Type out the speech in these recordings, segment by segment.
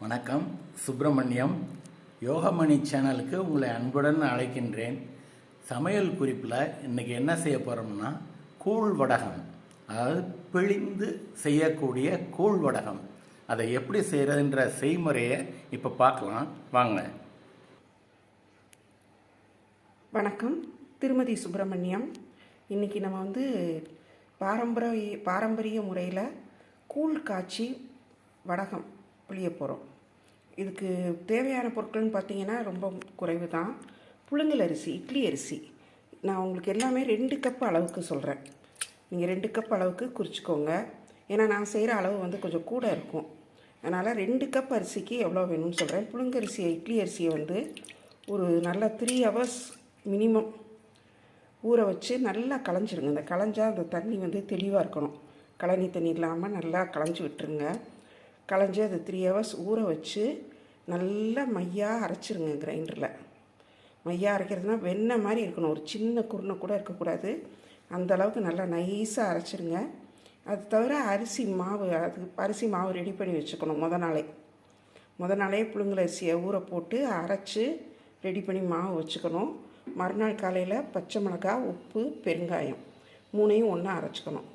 வணக்கம். சுப்பிரமணியம் யோகமணி சேனலுக்கு உங்களை அன்புடன் அழைக்கின்றேன். சமையல் குறிப்பில் இன்றைக்கி என்ன செய்ய போகிறோம்னா கூழ் வடகம், அதாவது பிழிந்து செய்யக்கூடிய கூழ் வடகம். அதை எப்படி செய்கிறதுன்ற செய்முறையை இப்போ பார்க்கலாம் வாங்க. வணக்கம். திருமதி சுப்பிரமணியம். இன்றைக்கி நம்ம பாரம்பரிய முறையில் கூழ் காய்ச்சி வடகம் புளிய போகிறோம். இதுக்கு தேவையான பொருட்கள்னு பார்த்தீங்கன்னா ரொம்ப குறைவு தான். புழுங்கல் அரிசி, இட்லி அரிசி. நான் உங்களுக்கு எல்லாமே 2 கப் அளவுக்கு சொல்கிறேன். நீங்கள் 2 கப் அளவுக்கு குறிச்சிக்கோங்க. ஏன்னா நான் செய்கிற அளவு கொஞ்சம் கூட இருக்கும். அதனால் 2 கப் அரிசிக்கு எவ்வளோ வேணும்னு சொல்கிறேன். புழுங்கரிசியை, இட்லி அரிசியை ஒரு நல்ல 3 hours மினிமம் ஊற வச்சு நல்லா களைஞ்சிடுங்க. இந்த களைஞ்சால் அந்த தண்ணி தெளிவாக இருக்கணும். கழனி தண்ணி இல்லாமல் நல்லா களைஞ்சி விட்டுருங்க. களைஞ்சி அது 3 hours ஊற வச்சு நல்லா மையாக அரைச்சிருங்க. கிரைண்டரில் மையாக அரைக்கிறதுனா வெண்ணெய் மாதிரி இருக்கணும். ஒரு சின்ன குருணை கூட இருக்கக்கூடாது. அந்தளவுக்கு நல்லா நைஸாக அரைச்சிருங்க. அது தவிர அரிசி மாவு ரெடி பண்ணி வச்சுக்கணும். முத நாளே புழுங்கல் அரிசியை ஊற போட்டு அரைச்சி ரெடி பண்ணி மாவு வச்சுக்கணும். மறுநாள் காலையில் பச்சை மிளகாய், உப்பு, பெருங்காயம் 3ஐயும் ஒன்றா அரைச்சிக்கணும்.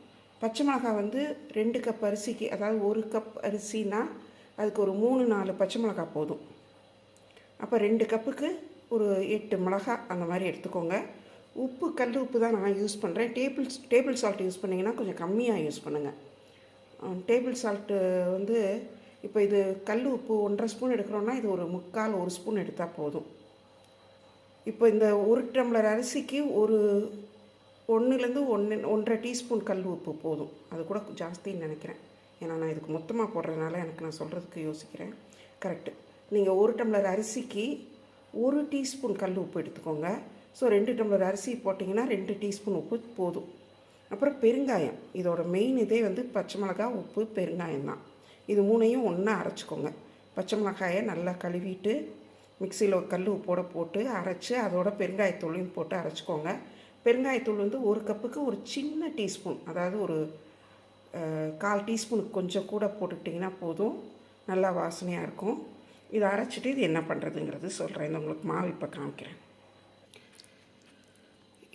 பச்சை மிளகாய் 2 கப் அரிசிக்கு, அதாவது 1 கப் அரிசினா அதுக்கு ஒரு 3-4 பச்சை மிளகாய் போதும். அப்போ 2 கப்புக்கு ஒரு 8 மிளகாய் அந்த மாதிரி எடுத்துக்கோங்க. உப்பு, கல் உப்பு தான் நான் யூஸ் பண்ணுறேன். டேபிள் சால்ட் யூஸ் பண்ணிங்கன்னா கொஞ்சம் கம்மியாக யூஸ் பண்ணுங்கள். டேபிள் சால்ட்டு இப்போ இது கல் உப்பு 1.5 ஸ்பூன் எடுக்கிறோன்னா இது ஒரு 1 ஸ்பூன் எடுத்தால் போதும். இப்போ இந்த 1 டம்ளர் அரிசிக்கு ஒரு 1-1.5 டீஸ்பூன் கல் உப்பு போதும். அது கூட ஜாஸ்தின்னு நினைக்கிறேன். ஏன்னா நான் இதுக்கு மொத்தமாக போடுறதுனால நான் சொல்கிறதுக்கு யோசிக்கிறேன். கரெக்டு. நீங்கள் 1 டம்ளர் அரிசிக்கு 1 டீஸ்பூன் கல் உப்பு எடுத்துக்கோங்க. ஸோ 2 டம்ளர் அரிசி போட்டிங்கன்னா 2 டீஸ்பூன் உப்பு போதும். அப்புறம் பெருங்காயம். இதோட மெயின் இதே பச்சை மிளகாய், உப்பு, பெருங்காயம் தான். இது 3ஐயும் ஒன்றா அரைச்சிக்கோங்க. பச்சை மிளகாயை நல்லா கழுவிட்டு மிக்சியில் கல் உப்போடு போட்டு அரைச்சி அதோட பெருங்காயத்தூளையும் போட்டு அரைச்சிக்கோங்க. பெருங்காயத்தூள் 1 கப்புக்கு ஒரு சின்ன டீஸ்பூன், அதாவது ஒரு 1/4 டீஸ்பூனுக்கு கொஞ்சம் கூட போட்டுக்கிட்டிங்கன்னா போதும். நல்லா வாசனையாக இருக்கும். இதை அரைச்சிட்டு இது என்ன பண்ணுறதுங்கிறது சொல்கிறேன். உங்களுக்கு மாவு இப்போ காமிக்கிறேன்.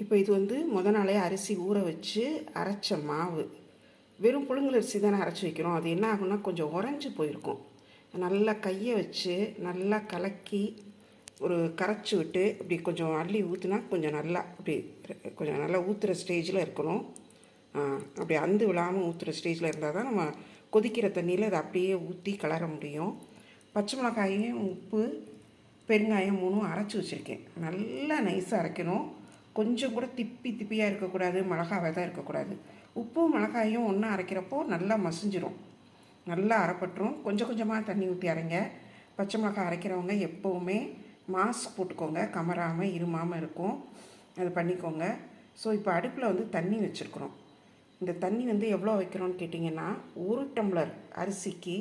இப்போ இது முத நாளே அரிசி ஊற வச்சு அரைச்ச மாவு. வெறும் புழுங்கல் அரிசி தானே அரைச்சி வைக்கிறோம். அது என்ன ஆகும்னா கொஞ்சம் உறைஞ்சி போயிருக்கும். நல்லா கையை வச்சு நல்லா கலக்கி கரைச்சி விட்டு இப்படி கொஞ்சம் அள்ளி ஊற்றுனா கொஞ்சம் நல்லா ஊற்றுற ஸ்டேஜில் இருக்கணும். அப்படி அந்து விழாமல் ஊற்றுற ஸ்டேஜில் இருந்தால் தான் நம்ம கொதிக்கிற தண்ணியில் அதை அப்படியே ஊற்றி கிளற முடியும். பச்சை மிளகாயும், உப்பு, பெருங்காயம் 3ம் அரைச்சி வச்சுருக்கேன். நல்லா நைஸாக அரைக்கணும். கொஞ்சம் கூட திப்பியாக இருக்கக்கூடாது, மிளகாய் தான் இருக்கக்கூடாது. உப்பும் மிளகாயும் ஒன்றா அரைக்கிறப்போ நல்லா மசிஞ்சிரும், நல்லா அரைப்பட்டுரும். கொஞ்சம் கொஞ்சமாக தண்ணி ஊற்றி அரைங்க. பச்சை மிளகாய் அரைக்கிறவங்க எப்போவுமே மாஸ்க் போட்டுக்கோங்க, கமராமல் இருமாமல் இருக்கும். அது பண்ணிக்கோங்க. ஸோ இப்போ அடுப்பில் தண்ணி வச்சுருக்குறோம். இந்த தண்ணி எவ்வளோ வைக்கிறோன்னு கேட்டிங்கன்னா 1 டம்ளர் அரிசிக்கு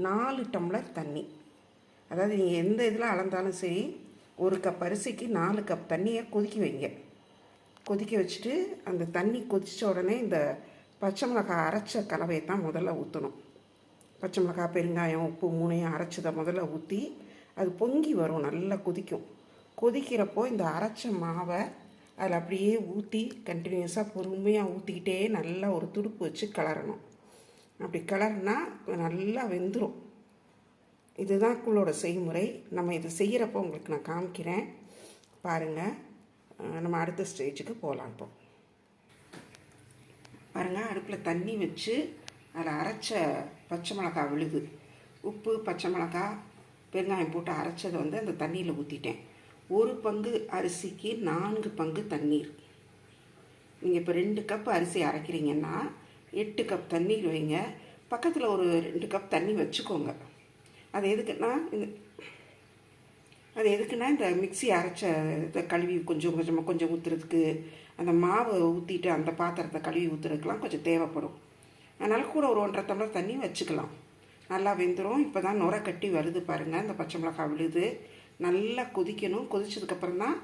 4 டம்ளர் தண்ணி. அதாவது நீங்கள் எந்த இதில் அளந்தாலும் சரி 1 கப் அரிசிக்கு 4 கப் தண்ணியை கொதிக்க வைங்க. கொதிக்க வச்சுட்டு அந்த தண்ணி கொதித்த உடனே இந்த பச்சை மிளகாய் அரைச்ச கலவையை தான் முதல்ல ஊற்றணும். பச்சை மிளகாய், பெருங்காயம், உப்பு 3ஐயும் அரைச்சதை முதல்ல ஊற்றி அது பொங்கி வரும், நல்லா கொதிக்கும். கொதிக்கிறப்போ இந்த அரைச்ச மாவை அதில் அப்படியே ஊற்றி கண்டினியூஸாக பொறுமையாக ஊற்றிக்கிட்டே நல்லா ஒரு துடுப்பு வச்சு கிளறணும். அப்படி கிளறுனா நல்லா வெந்துடும். இதுதான் கூழோட செய்முறை. நம்ம இது செய்கிறப்போ உங்களுக்கு நான் காமிக்கிறேன், பாருங்கள். நம்ம அடுத்த ஸ்டேஜுக்கு போகலாம். இப்போ பாருங்கள், அடுப்பில் தண்ணி வச்சு அதில் அரைச்ச பச்சை மிளகாய் விழுது, உப்பு, பச்சை மிளகாய், பெருங்காயம் போட்டு அரைச்சதை அந்த தண்ணியில் ஊற்றிட்டேன். 1 பங்கு அரிசிக்கு 4 பங்கு தண்ணீர். நீங்கள் இப்போ 2 கப் அரிசி அரைக்கிறீங்கன்னா 8 கப் தண்ணீர் வைங்க. பக்கத்தில் ஒரு 2 கப் தண்ணி வச்சுக்கோங்க. அது எதுக்குன்னா இந்த மிக்ஸி அரைச்ச இதை கழுவி கொஞ்சம் ஊற்றுறதுக்கு, அந்த மாவை ஊற்றிட்டு அந்த பாத்திரத்தை கழுவி ஊற்றுறதுக்கெலாம் கொஞ்சம் தேவைப்படும். அதனால் கூட ஒரு 1.5 டம்ளர் தண்ணி வச்சுக்கலாம். நல்லா வெந்துடும். இப்போ தான் நுரை கட்டி வருது பாருங்கள். இந்த பச்சை மிளகாய் விழுது நல்லா கொதிக்கணும். கொதிச்சதுக்கப்புறம் தான்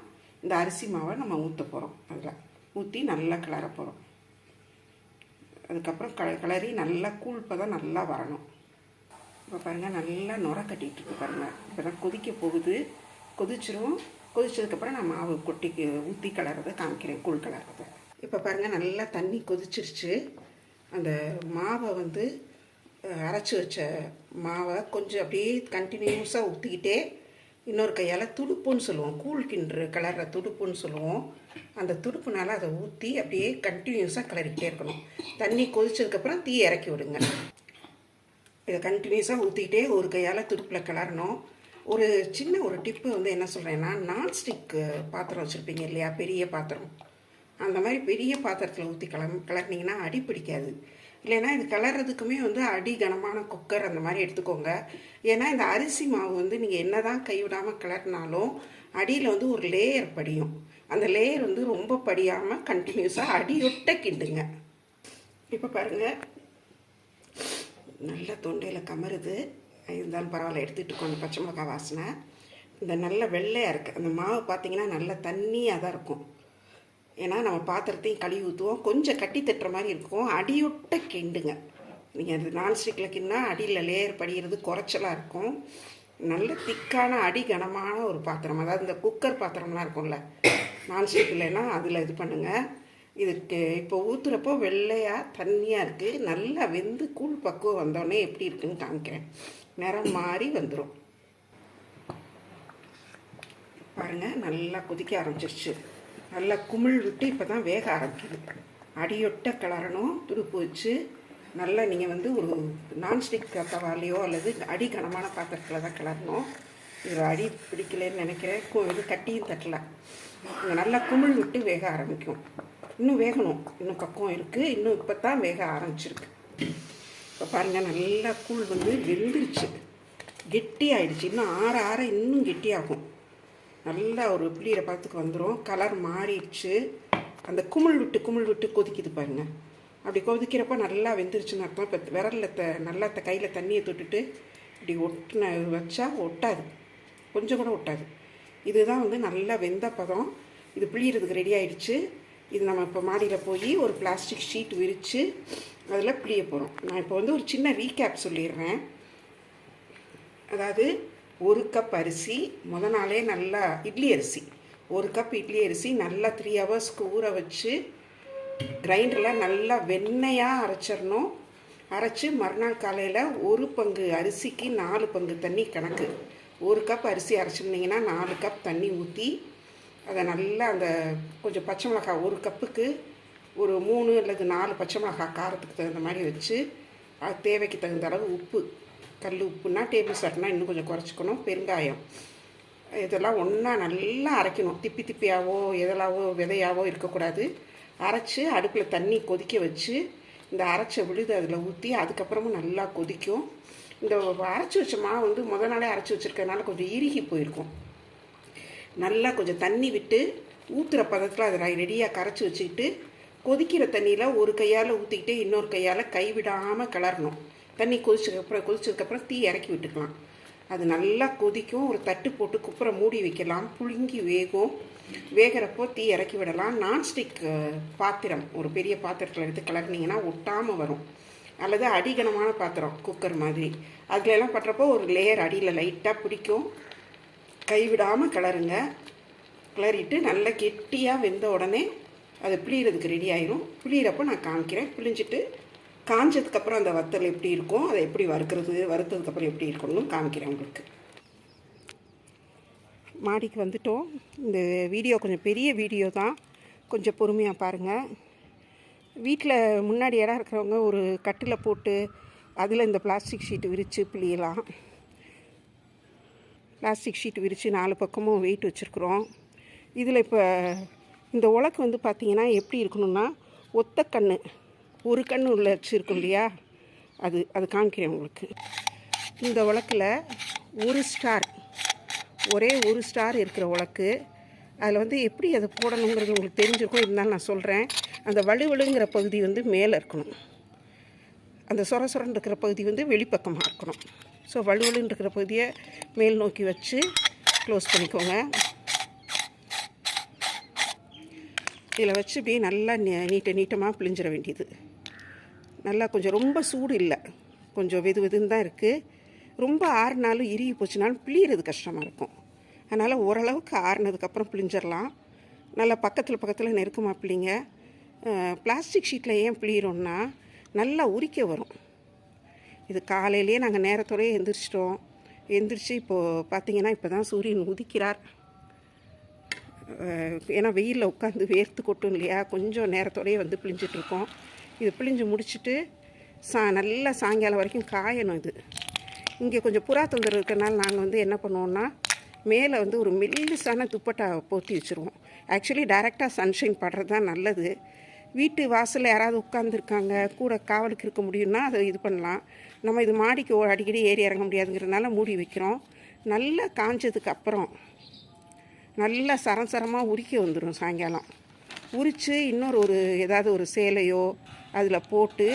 இந்த அரிசி மாவை நம்ம ஊற்ற போகிறோம். அதில் ஊற்றி நல்லா கிளற போகிறோம். அதுக்கப்புறம் கிளறி நல்லா கூழ்ப்பதம் நல்லா வரணும். இப்போ பாருங்கள் நல்லா நுர கட்டிகிட்டு இருக்கு பாருங்கள். இப்போ தான் கொதிக்க போகுது, கொதிச்சிரும். கொதிச்சதுக்கப்புறம் நான் மாவு கொட்டிக்கு ஊற்றி கலர்றதை காமிக்கிறேன், கூழ் கலர்றதை. இப்போ பாருங்கள் நல்லா தண்ணி கொதிச்சிருச்சு. அந்த மாவை வந்து அரைச்சி வச்ச மாவை கொஞ்சம் அப்படியே கண்டினியூஸாக ஊற்றிக்கிட்டே இன்னொரு கையால் துடுப்புன்னு சொல்லுவோம், கூழ் கிண்டுற கலர்ற துடுப்புன்னு சொல்லுவோம். அந்த துடுப்புனால் அதை ஊற்றி அப்படியே கண்டினியூஸாக கிளறிக்கிட்டே இருக்கணும். தண்ணி கொதிச்சதுக்கப்புறம் தீ இறக்கி விடுங்க. இதை கண்டினியூஸாக ஊற்றிக்கிட்டே ஒரு கையால் துடுப்பில் கிளறணும். ஒரு சின்ன ஒரு டிப்பு வந்து என்ன சொல்கிறேன்னா, நான்ஸ்டிக் பாத்திரம் வச்சுருப்பீங்க இல்லையா, பெரிய பாத்திரம், அந்த மாதிரி பெரிய பாத்திரத்தில் ஊற்றி கிளறினீங்கன்னா அடி பிடிக்காது. இல்லைன்னா இது கிளறதுக்குமே வந்து அடி கனமான குக்கர் அந்த மாதிரி எடுத்துக்கோங்க. ஏன்னா இந்த அரிசி மாவு வந்து நீங்கள் என்ன தான் கைவிடாமல் கிளறினாலும் அடியில் வந்து ஒரு லேயர் படியும். அந்த லேயர் வந்து ரொம்ப படியாமல் கண்டினியூஸாக அடியொட்ட கிண்டுங்க. இப்போ பாருங்கள் நல்ல தொண்டையில் கமருது, இருந்தாலும் பரவாயில்ல, எடுத்துகிட்டு அந்த பச்சை மிளகா வாசனை. இந்த நல்ல வெள்ளையாக இருக்குது அந்த மாவு பார்த்தீங்கன்னா நல்ல தண்ணியாக தான் இருக்கும். ஏன்னா நம்ம பாத்திரத்தையும் கழுவி ஊற்றுவோம், கொஞ்சம் கட்டி தட்டுற மாதிரி இருக்கும். அடியொட்ட கிண்டுங்க. நீங்கள் அது நான்ஸ்டிக்கில் கிண்டா அடியில் லேயர் படிகிறது குறைச்சலாக இருக்கும். நல்ல திக்கான அடி கனமான ஒரு பாத்திரம், அதாவது இந்த குக்கர் பாத்திரம்லாம் இருக்கும்ல நான்ஸ்டிக் இல்லைன்னா அதில் இது பண்ணுங்கள். இதுக்கு இப்போ ஊற்றுறப்போ வெள்ளையாக தண்ணியாக இருக்குது. நல்லா வெந்து கூழ் பக்குவம் வந்தோடனே எப்படி இருக்குன்னு காமிக்கிறேன். நிறம் மாறி வந்துடும் பாருங்கள். நல்லா கொதிக்க ஆரம்பிச்சிருச்சு. நல்லா குமிழ் விட்டு இப்போ தான் வேக ஆரம்பிக்குது. அடியொட்ட கிளறணும் துடுப்பு வச்சு. நல்லா நீங்கள் வந்து ஒரு நான்ஸ்டிக் தவாலையோ அல்லது அடி கனமான பாத்திரத்தில் தான் கிளறணும். இது அடி பிடிக்கலன்னு நினைக்கிறேன், இது கட்டியும் தட்டலை. இங்கே நல்லா குமிழ் விட்டு வேக ஆரம்பிக்கும். இன்னும் வேகணும், இன்னும் பக்குவம் இருக்குது, இன்னும் இப்போ தான் வேக ஆரம்பிச்சிருக்கு. இப்போ பாருங்கள் நல்லா கூழ் வந்து வெந்துருச்சு, கெட்டி ஆயிடுச்சு. இன்னும் ஆற ஆற இன்னும் கெட்டியாகும். நல்லா ஒரு பிள்ளையிற பதத்துக்கு வந்துடும். கலர் மாறிடுச்சு. அந்த குமிழ் விட்டு கொதிக்குது பாருங்கள். அப்படி கொதிக்கிறப்ப நல்லா வெந்துருச்சுன்னு அர்த்தம். இப்போ விரலில் நல்லா கையில் தண்ணியை தொட்டுட்டு இப்படி ஒட்டின வச்சா ஒட்டாது, கொஞ்சம் கூட ஒட்டாது. இதுதான் வந்து நல்லா வெந்த பதம். இது பிழியறதுக்கு ரெடி ஆகிடுச்சு. இது நம்ம இப்போ மாடியில் போய் ஒரு பிளாஸ்டிக் ஷீட் விரித்து அதில் பிழிய போகிறோம். நான் இப்போ வந்து ஒரு சின்ன ரீகேப் சொல்லிடுறேன். அதாவது 1 கப் அரிசி நாளே நல்லா இட்லி அரிசி, 1 கப் இட்லி அரிசி நல்லா 3 ஹவர்ஸ்க்கு ஊற வச்சு கிரைண்டரில் நல்லா வெண்ணெயாக அரைச்சிடணும். அரைச்சி மறுநாள் காலையில் 1 பங்கு அரிசிக்கு 4 பங்கு தண்ணி கணக்கு. 1 கப் அரிசி அரைச்சிருந்தீங்கன்னா 4 கப் தண்ணி ஊற்றி அதை நல்லா அந்த கொஞ்சம் பச்சை மிளகாய் 1 கப்புக்கு ஒரு 3 அல்லது 4 பச்சை மிளகாய் காரத்துக்கு தகுந்த மாதிரி வச்சு, அது தேவைக்கு தகுந்த அளவு உப்பு, கல் உப்புனா டேபிள் சால்ட்னா இன்னும் கொஞ்சம் குறைச்சிக்கணும், பெருங்காயம், இதெல்லாம் ஒன்றா நல்லா அரைக்கணும். திப்பியாவோ எதெல்லாவோ விதையாவோ இருக்கக்கூடாது. அரைச்சி அடுப்பில் தண்ணி கொதிக்க வச்சு இந்த அரைச்ச விழுது அதில் ஊற்றி அதுக்கப்புறமும் நல்லா கொதிக்கும். இந்த அரைச்சி வச்ச மாவு வந்து நாளே அரைச்சி வச்சுருக்கனால கொஞ்சம் இறுகி போயிருக்கும். நல்லா கொஞ்சம் தண்ணி விட்டு ஊற்றுற பதத்தில் அதை ரெடியாக கரைச்சி வச்சுக்கிட்டு கொதிக்கிற தண்ணியில் ஒரு கையால் ஊற்றிக்கிட்டு இன்னொரு கையால் கைவிடாமல் கிளறணும். தண்ணி கொதிச்சதுக்கப்புறம் தீ இறக்கி விட்டுக்கலாம். அது நல்லா கொதிக்கும். ஒரு தட்டு போட்டு குப்புற மூடி வைக்கலாம், புழுங்கி வேகும். வேகிறப்போ தீ இறக்கி விடலாம். நான்ஸ்டிக் பாத்திரம் ஒரு பெரிய பாத்திரத்தில் எடுத்து கிளறினீங்கன்னா ஒட்டாமல் வரும். அல்லது அடிகனமான பாத்திரம் குக்கர் மாதிரி அதுலெல்லாம் பண்ணுறப்போ ஒரு லேயர் அடியில் லைட்டாக பிடிக்கும். கைவிடாமல் கிளறுங்க. கிளறிட்டு நல்லா கெட்டியாக வெந்த உடனே அது பிழியறதுக்கு ரெடி ஆயிரும். பிழியிறப்போ நான் காமிக்கிறேன். பிழிஞ்சிட்டு காஞ்சதுக்கப்புறம் அந்த வத்தல் எப்படி இருக்கும், அதை எப்படி வறுத்ததுக்கப்புறம் எப்படி இருக்கணும்னு காமிக்கிறேன் உங்களுக்கு. மாடிக்கு வந்துட்டோம். இந்த வீடியோ கொஞ்சம் பெரிய வீடியோ தான், கொஞ்சம் பொறுமையாக பாருங்கள். வீட்டில் முன்னாடி இடம் இருக்கிறவங்க ஒரு கட்டில் போட்டு அதில் இந்த பிளாஸ்டிக் ஷீட்டு விரித்து பிழியலாம். பிளாஸ்டிக் ஷீட் விரித்து 4 பக்கமும் வெயிட் வச்சுருக்குறோம். இதில் இப்போ இந்த உலக்கு வந்து பார்த்திங்கன்னா எப்படி இருக்கணும்னா, ஒத்த கண் ஒரு கண் உள்ள வச்சுருக்கோம் இல்லையா, அது காமிக்கிறேன் உங்களுக்கு. இந்த உலக்கில் ஒரே ஒரு ஸ்டார் இருக்கிற உலக்கு. அதில் வந்து எப்படி அதை போடணுங்கிறது உங்களுக்கு தெரிஞ்சிருக்கும், இருந்தாலும் நான் சொல்கிறேன். அந்த வலுவலுங்கிற பகுதி வந்து மேலே இருக்கணும், அந்த சொரன்னு இருக்கிற பகுதி வந்து வெளிப்பக்கமாக இருக்கணும். ஸோ வலுவலுன்னு இருக்கிற பகுதியை மேல் நோக்கி வச்சு க்ளோஸ் பண்ணிக்கோங்க. இதில் வச்சு இப்படியே நல்லா நீட்டமாக பிழிஞ்சிட வேண்டியது. நல்லா கொஞ்சம் ரொம்ப சூடு இல்லை, கொஞ்சம் வெதுன்னு தான் இருக்குது. ரொம்ப ஆறுனாலும் இறுகி போச்சுனாலும் பிழியறது கஷ்டமாக இருக்கும். அதனால் ஓரளவுக்கு ஆறுனதுக்கப்புறம் பிழிஞ்சிடலாம். நல்லா பக்கத்தில் நெருக்கமாக பிழிங்க. பிளாஸ்டிக் ஷீட்டில் ஏன் பிழிகிறோன்னா நல்லா உரிக்க வரும். இது காலையிலேயே நாங்கள் நேரத்தோடய எந்திரிச்சிட்டோம். எந்திரிச்சு இப்போது பார்த்திங்கன்னா இப்போ தான் சூரியன் உதிக்கிறார். ஏன்னா வெயிலில் உட்காந்து வேர்த்து கொட்டும் இல்லையா, கொஞ்சம் நேரத்தோடயே வந்து பிழிஞ்சிட்ருக்கோம். இது பிழிஞ்சு முடிச்சுட்டு நல்லா சாயங்காலம் வரைக்கும் காயணும். இது இங்கே கொஞ்சம் புறா தொந்தரவு இருக்கிறனால நாங்கள் வந்து என்ன பண்ணுவோன்னா மேலே வந்து ஒரு மெல்லிசான துப்பட்டா போற்றி வச்சுருவோம். ஆக்சுவலி டைரெக்டாக சன்ஷைன் படுறது தான் நல்லது. வீட்டு வாசலில் யாராவது உட்காந்துருக்காங்க கூட காவலுக்கு இருக்க முடியும்னா அதை இது பண்ணலாம். நம்ம இது மாடிக்கு அடிக்கடி ஏறி இறங்க முடியாதுங்கிறதுனால மூடி வைக்கிறோம். நல்லா காஞ்சதுக்கு அப்புறம் நல்லா சரசரமாக உரிக்க வந்துடும். சாயங்காலம் உரித்து இன்னொரு ஏதாவது ஒரு சேலையோ அதில் போட்டு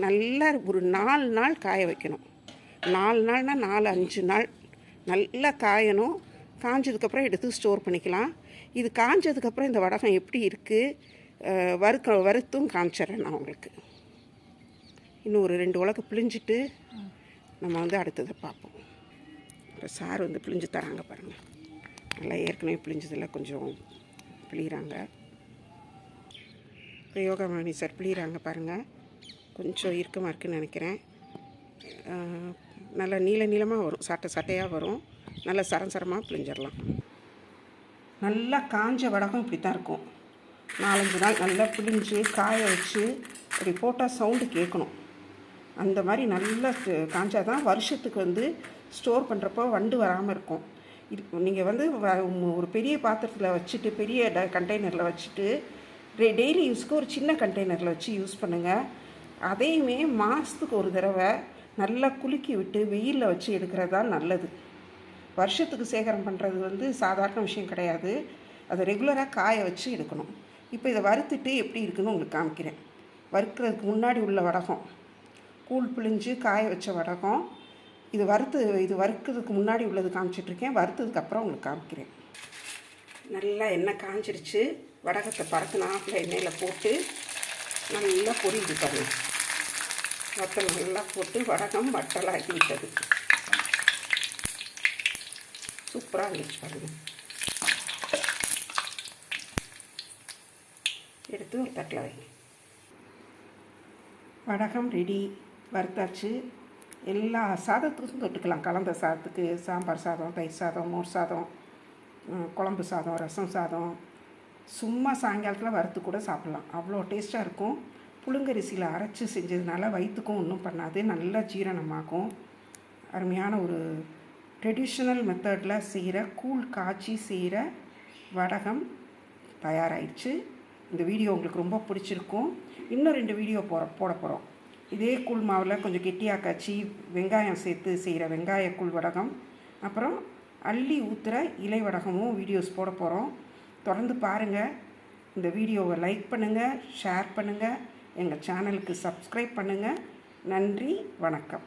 நல்லா ஒரு 4 நாள் காய வைக்கணும். 4 நாள்னால் 4-5 நாள் நல்லா காயணும். காஞ்சதுக்கப்புறம் எடுத்து ஸ்டோர் பண்ணிக்கலாம். இது காஞ்சதுக்கப்புறம் இந்த வடகம் எப்படி இருக்குது வறுத்தும் காமிச்சிட்றேன் நான் உங்களுக்கு. இன்னும் ஒரு 2 உலக்கு பிழிஞ்சிட்டு நம்ம வந்து அடுத்ததை பார்ப்போம். இப்போ சார் வந்து பிழிஞ்சு தராங்க பாருங்கள். நல்லா ஏற்கனவே பிழிஞ்சதில் கொஞ்சம் பிழிகிறாங்க. இப்போ யோகாமணி சார் பிழிகிறாங்க பாருங்கள். கொஞ்சம் இறுக்கமாக இருக்குதுன்னு நினைக்கிறேன். நல்லா நீளமாக வரும், சட்டையாக வரும். நல்லா சரசரமாக பிழிஞ்சிடலாம். நல்லா காஞ்ச வடகம் இப்படி தான் இருக்கும். 4-5 நாள் நல்லா பிழிஞ்சு காய வச்சு அப்படி போட்டால் சவுண்டு கேட்கணும். அந்த மாதிரி நல்லா காஞ்சால் தான் வருஷத்துக்கு வந்து ஸ்டோர் பண்ணுறப்போ வண்டு வராமல் இருக்கும். நீங்கள் வந்து ஒரு பெரிய பாத்திரத்தில் வச்சுட்டு பெரிய கண்டெய்னரில் வச்சுட்டு டெய்லி யூஸ்க்கு ஒரு சின்ன கண்டெய்னரில் வச்சு யூஸ் பண்ணுங்கள். அதையுமே மாதத்துக்கு ஒரு தடவை நல்லா குலுக்கி விட்டு வெயிலில் வச்சு எடுக்கிறது தான் நல்லது. வருஷத்துக்கு சேகரம் பண்ணுறது வந்து சாதாரண விஷயம் கிடையாது. அதை ரெகுலராக காய வச்சு எடுக்கணும். இப்போ இதை வறுத்துட்டு எப்படி இருக்குன்னு உங்களுக்கு காமிக்கிறேன். வறுக்கிறதுக்கு முன்னாடி உள்ள வடகம், கூழ் பிழிஞ்சு காய வச்ச வடகம். இது வறுக்கிறதுக்கு முன்னாடி உள்ளது காமிச்சிட்ருக்கேன். வறுத்ததுக்கப்புறம் உங்களுக்கு காமிக்கிறேன். நல்லா எண்ணெய் காஞ்சிருச்சு. வடகத்தை பறக்குனாப்பில் எண்ணெயில் போட்டு நல்லா பொரியுது பாருங்கள். வத்தல் நல்லா போட்டு வடகம் வட்டலாக்கி விட்டது. சூப்பராக இருந்துச்சு பாருங்கள். எடுத்து ஒரு தட்டில் வைங்க. வடகம் ரெடி, வறுத்தாச்சு. எல்லா சாதத்துக்கும் தொட்டுக்கலாம். கலந்த சாதத்துக்கு, சாம்பார் சாதம், தயிர் சாதம், மோர் சாதம், குழம்பு சாதம், ரசம் சாதம், சும்மா சாயங்காலத்தில் வறுத்து கூட சாப்பிட்லாம். அவ்வளோ டேஸ்ட்டாக இருக்கும். புழுங்கரிசியில் அரைச்சி செஞ்சதுனால வயிற்றுக்கும் ஒன்றும் பண்ணாது, நல்லா ஜீரணமாகும். அருமையான ஒரு ட்ரெடிஷ்னல் மெத்தடில் செய்கிற கூழ் காய்ச்சி செய்கிற வடகம் தயாராகிடுச்சு. இந்த வீடியோ உங்களுக்கு ரொம்ப பிடிச்சிருக்கும். இன்னும் 2 வீடியோ போட போகிறோம். இதே கூழ் மாவில் கொஞ்சம் கெட்டியாக காய்ச்சி வெங்காயம் சேர்த்து செய்கிற வெங்காய கூழ் வடகம், அப்புறம் அள்ளி ஊற்றுற இலை வடகமும் வீடியோஸ் போட போகிறோம். தொடர்ந்து பாருங்கள். இந்த வீடியோவை லைக் பண்ணுங்கள், ஷேர் பண்ணுங்கள், எங்கள் சேனலுக்கு சப்ஸ்கிரைப் பண்ணுங்கள். நன்றி, வணக்கம்.